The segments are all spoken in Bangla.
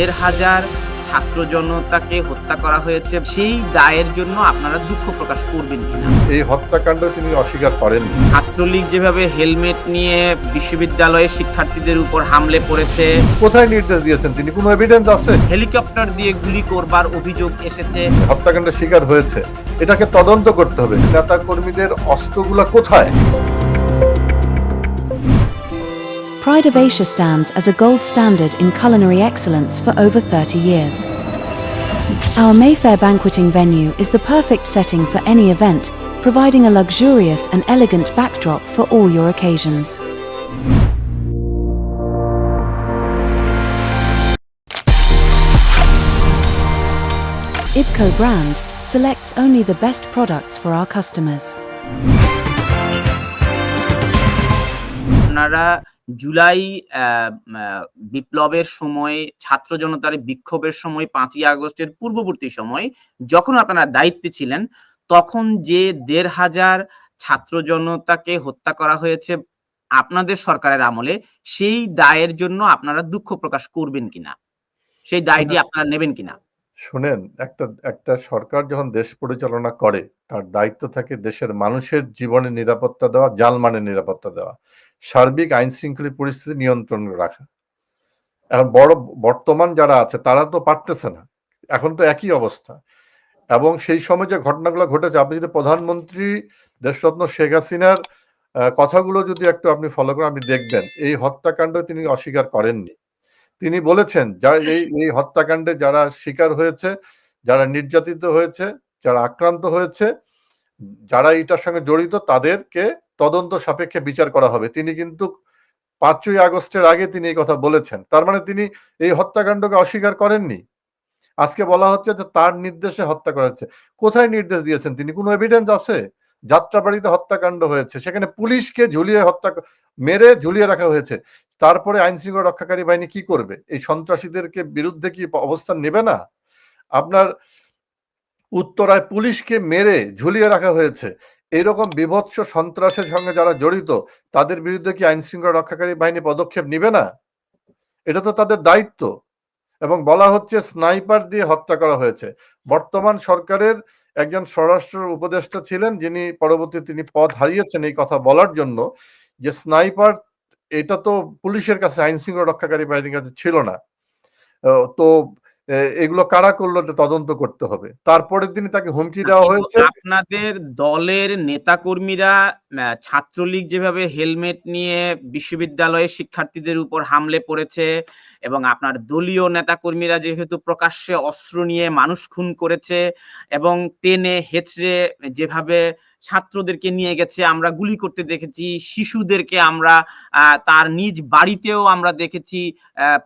১,৫০০ ছাত্র জনতাকে হত্যা করা হয়েছে, সেই দায়ের জন্য আপনারা দুঃখ প্রকাশ করবেন কিনা? এই হত্যাকাণ্ড তিনি অস্বীকার করেননি। ছাত্রলীগ যেভাবে হেলমেট নিয়ে বিশ্ববিদ্যালয়ের শিক্ষার্থীদের উপর হামলে পড়েছে, কোথায় নির্দেশ দিয়েছেন তিনি? কোনো এভিডেন্স আছে? হেলিকপ্টার দিয়ে গুলি করবার অভিযোগ এসেছে। হত্যাকাণ্ডের শিকার হয়েছে, এটাকে তদন্ত করতে হবে। নেতা কর্মীদের অস্ত্রগুলো কোথায়? Pride of Asia stands as a gold standard in culinary excellence for over 30 years. Our Mayfair banqueting venue is the perfect setting for any event, providing a luxurious and elegant backdrop for all your occasions. IBCO brand selects only the best products for our customers. আপনারা জুলাই বিপ্লবের সময়, ছাত্র জনতার বিক্ষোভের সময়, ৫ই আগস্টের পূর্ববর্তী সময় যখন আপনারা দায়িত্বে ছিলেন, তখন যে ১,৫০০ ছাত্র জনতাকে হত্যা করা হয়েছে আপনাদের সরকারের আমলে, সেই দায়ের জন্য আপনারা দুঃখ প্রকাশ করবেন কিনা? সেই দায়টি আপনারা নেবেন কিনা? শোনেন, একটা সরকার যখন দেশ পরিচালনা করে, তার দায়িত্ব থাকে দেশের মানুষের জীবনের নিরাপত্তা দেওয়া, জানমালের নিরাপত্তা দেওয়া, সার্বিক আইন শৃঙ্খলা পরিস্থিতি নিয়ন্ত্রণ রাখা। এখন বর্তমান যারা আছে তারা তো পারতেছে না, এখন তো একই অবস্থা। এবং সেই সময় যে ঘটনাগুলো ঘটেছে, আপনি যদি প্রধানমন্ত্রী দেশরত্ন শেখ হাসিনার কথাগুলো যদি একটু আপনি ফলো করেন, আপনি দেখবেন এই হত্যাকাণ্ড তিনি অস্বীকার করেননি। তিনি বলেছেন এই হত্যাকাণ্ডে যারা শিকার হয়েছে, যারা নির্যাতিত হয়েছে, যারা আক্রান্ত হয়েছে, যারা এটার সঙ্গে জড়িত, তাদেরকে তদন্ত সাপেক্ষে বিচার করা হবে। তিনি কিন্তু ৫ই আগস্টের আগে তিনি এই কথা বলেছেন। তার মানে তিনি এই হত্যাকাণ্ডকে অস্বীকার করেননি। আজকে বলা হচ্ছে যে তার নির্দেশে হত্যা করা হচ্ছে। কোথায় নির্দেশ দিয়েছেন তিনি? কোনো এভিডেন্স আছে? যাত্রাবাড়িতে হত্যাকাণ্ড হয়েছে, সেখানে পুলিশকে মেরে ঝুলিয়ে রাখা হয়েছে। তারপরে আইন শৃঙ্খলা রক্ষাকারী বাহিনী কি করবে? এই সন্ত্রাসীদেরকে বিরুদ্ধে কি অবস্থান নেবে না? আপনার উত্তরায় পুলিশকে মেরে ঝুলিয়ে রাখা হয়েছে। এইরকম বিভৎস সন্ত্রাসের সঙ্গে যারা জড়িত, তাদের বিরুদ্ধে কি আইন শৃঙ্খলা রক্ষাকারী বাহিনী পদক্ষেপ নিবে না? এটা তো তাদের দায়িত্ব। এবং বলা হচ্ছে স্নাইপার দিয়ে হত্যা করা হয়েছে। বর্তমান সরকারের একজন স্বরাষ্ট্র উপদেষ্টা ছিলেন, যিনি পরবর্তীতে তিনি পদ হারিয়েছেন এই কথা বলার জন্য, যে স্নাইপার এটা তো পুলিশের কাছে, আইন শৃঙ্খলা রক্ষাকারী বাহিনীর কাছে ছিল না। তো এগুলো কারা করলো তদন্ত করতে হবে। তারপরের দিন তাকে হুমকি দেওয়া হয়েছে। আপনাদের দলের নেতাকর্মীরা ছাত্রলীগ যেভাবে হেলমেট নিয়ে বিশ্ববিদ্যালয়ের শিক্ষার্থীদের উপর হামলে পড়েছে, এবং আপনার দলীয় নেতাকর্মীরা যেহেতু প্রকাশ্যে অস্ত্র নিয়ে মানুষ খুন করেছে এবং টেনে হেঁচড়ে যেভাবে ছাত্রদেরকে নিয়ে গেছে, আমরা গুলি করতে দেখেছি, শিশুদেরকে আমরা তার নিজ বাড়িতেও আমরা দেখেছি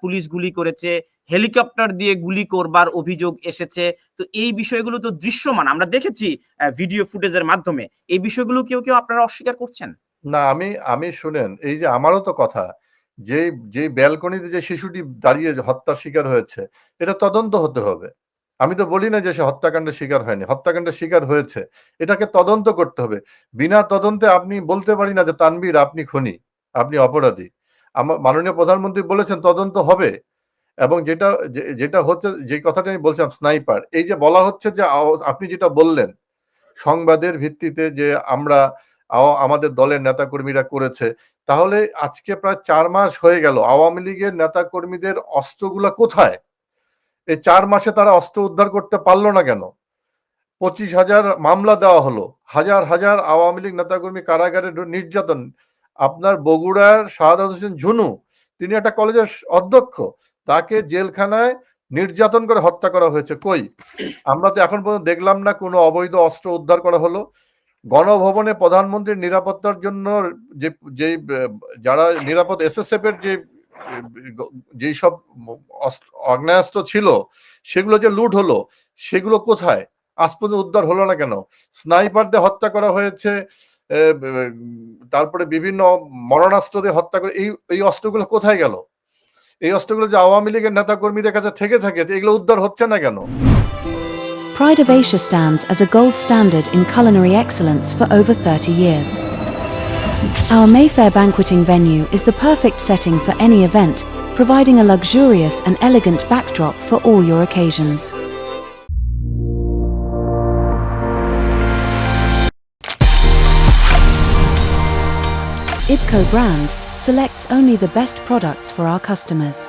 পুলিশ গুলি করেছে, হেলিকপ্টার দিয়ে গুলি করবার অভিযোগ এসেছে। তো এই বিষয়গুলো তো দৃশ্যমান, আমরা দেখেছি ভিডিও ফুটেজের মাধ্যমে। এই বিষয়গুলো কেউ আপনারা অস্বীকার করছেন না? আমি শুনেন, এই যে আমারও তো কথা, যে ব্যালকনিতে যে শিশুটি দাঁড়িয়ে হত্যার শিকার হয়েছে, এটা তদন্ত হতে হবে। আমি তো বলি না যে সে হত্যাকাণ্ডের শিকার হয়নি, হত্যাকাণ্ডের শিকার হয়েছে, এটাকে তদন্ত করতে হবে। বিনা তদন্তে আপনি বলতে পারি না যে তানভীর আপনি খুনি, আপনি অপরাধী। আমার মাননীয় প্রধানমন্ত্রী বলেছেন তদন্ত হবে। এবং যেটা হচ্ছে, যে কথাটা আমি বলছিলাম, স্নাইপার, এই যে বলা হচ্ছে যে আপনি যেটা বললেন সংবাদের ভিত্তিতে যে আমাদের দলের নেতাকর্মীরা করেছে, তাহলে আজকে প্রায় ৪ মাস হয়ে গেল, আওয়ামী লীগের নেতাকর্মীদের অস্ত্রগুলা কোথায়? এই ৪ মাসে তারা অস্ত্র উদ্ধার করতে পারলো না কেন? ২৫,০০০ মামলা দেওয়া হলো, হাজার হাজার আওয়ামী লীগ নেতাকর্মী কারাগারে নির্যাতন। আপনার বগুড়ার শাহাদাত হোসেন ঝুনু, তিনি একটা কলেজের অধ্যক্ষ, তাকে জেলখানায় নির্যাতন করে হত্যা করা হয়েছে। কই? আমরা তো এখন পর্যন্ত দেখলাম না কোনো অবৈধ অস্ত্র উদ্ধার করা হলো। গণভবনে প্রধানমন্ত্রীর নিরাপত্তার জন্য যে যারা নিরাপদ এসএসএফ এর যেই সব আগ্নেয়াস্ত্র ছিল, সেগুলো যে লুট হলো, সেগুলো কোথায়? আজ পর্যন্ত উদ্ধার হলো না কেন? স্নাইপার দিয়ে হত্যা করা হয়েছে, তারপরে বিভিন্ন মরণাস্ত্র দিয়ে হত্যা করে, এই অস্ত্রগুলো কোথায় গেল? এই অস্ত্রগুলো যে আওয়ামী লীগের নেতা কর্মীদের কাছে থেকে থাকে, এগুলো উদ্ধার হচ্ছে না কেন? Pride of Asia stands as a gold standard in culinary excellence for over 30 years. Our Mayfair banqueting venue is the perfect setting for any event, providing a luxurious and elegant backdrop for all your occasions. IBCO brand selects only the best products for our customers.